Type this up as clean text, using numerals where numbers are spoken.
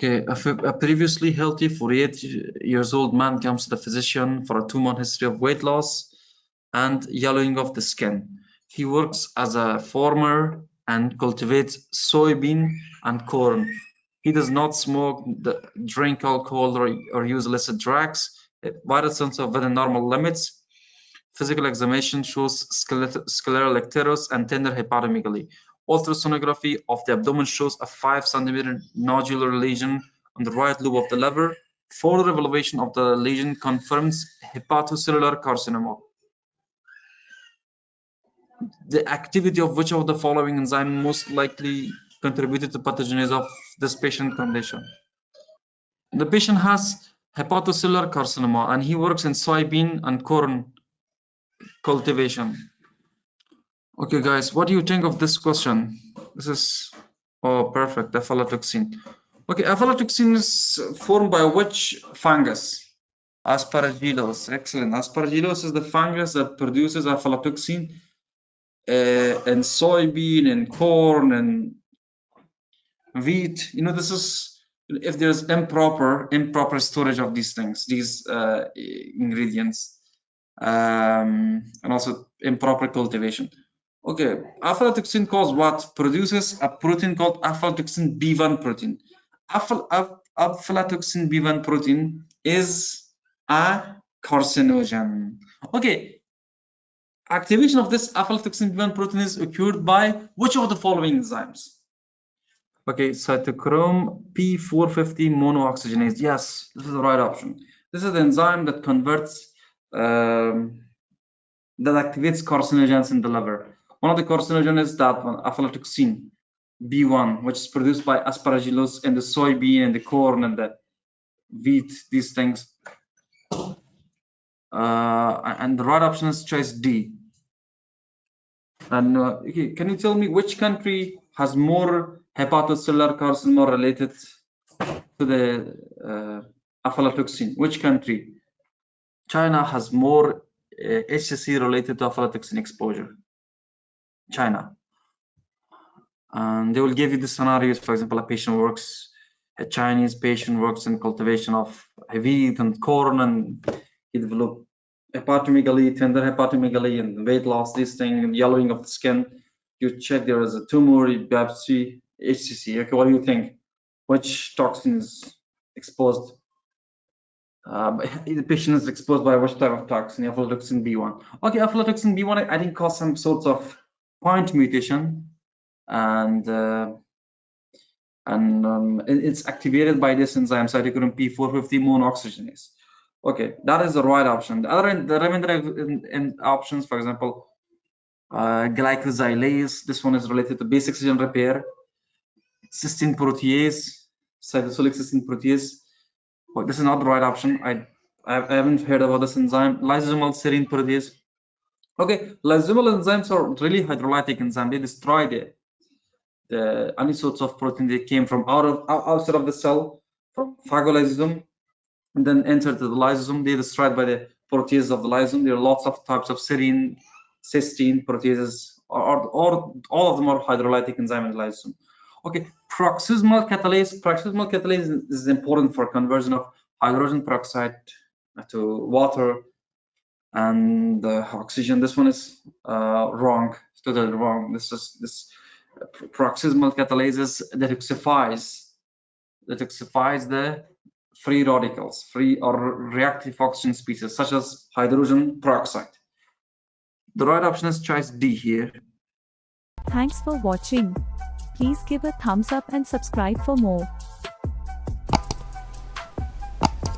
Okay, a previously healthy 48 years old man comes to the physician for a 2-month history of weight loss and yellowing of the skin. He works as a farmer and cultivates soybean and corn. He does not smoke, drink alcohol, or use illicit drugs. Vital signs are within normal limits. Physical examination shows scleral icterus and tender hepatomegaly. Ultrasonography of the abdomen shows a 5-centimeter nodular lesion on the right lobe of the liver. Further evaluation of the lesion confirms hepatocellular carcinoma. The activity of which of the following enzyme most likely contributed to pathogenesis of this patient condition? The patient has hepatocellular carcinoma and he works in soybean and corn cultivation. Okay, guys, what do you think of this question? This is, oh, perfect, aflatoxin. Okay, aflatoxin is formed by which fungus? Aspergillus. Excellent. Aspergillus is the fungus that produces aflatoxin in soybean and corn and wheat. You know, this is if there's improper storage of these things, these ingredients, and also improper cultivation. Okay, aflatoxin causes what? Produces a protein called aflatoxin B1 protein. Aflatoxin B1 protein is a carcinogen. Okay, activation of this aflatoxin B1 protein is occurred by which of the following enzymes? Okay, cytochrome P450 monooxygenase. Yes, this is the right option. This is the enzyme that converts, that activates carcinogens in the liver. One of the carcinogens is that one, aflatoxin B1, which is produced by aspergillus in the soybean and the corn and the wheat, these things. And the right option is choice D. And okay, can you tell me which country has more hepatocellular carcinoma related to the aflatoxin? Which country? China has more HCC related to aflatoxin exposure. China. And they will give you the scenarios. For example, a Chinese patient works in cultivation of wheat and corn, and he developed hepatomegaly, tender hepatomegaly, and weight loss, this thing, and yellowing of the skin. You check there is a tumor, biopsy, HCC. Okay, what do you think? Which toxin is exposed? The patient is exposed by which type of toxin? Aflatoxin B1. Okay, aflatoxin B1, I think, causes some sorts of point mutation, and it's activated by this enzyme cytochrome P450 monooxygenase. Okay, that is the right option. The remainder options, for example, glycosylase. This one is related to base oxygen repair. Cysteine protease, cytosolic cysteine protease. Oh, this is not the right option. I haven't heard about this enzyme. Lysosomal serine protease. Okay, lysosomal enzymes are really hydrolytic enzymes. They destroy the any sorts of protein that came from outside of the cell, from phagolysosome, and then enter to the lysosome. They're destroyed by the proteases of the lysosome. There are lots of types of serine, cysteine proteases, or all of them are hydrolytic enzyme in the lysosome. Okay, paroxysmal catalase. Paroxysmal catalase is important for conversion of hydrogen peroxide to water and oxygen. This one is wrong, totally wrong. This paroxysmal catalase detoxifies the free radicals, free or reactive oxygen species, such as hydrogen peroxide. The right option is choice D here. Thanks for watching. Please give a thumbs up and subscribe for more.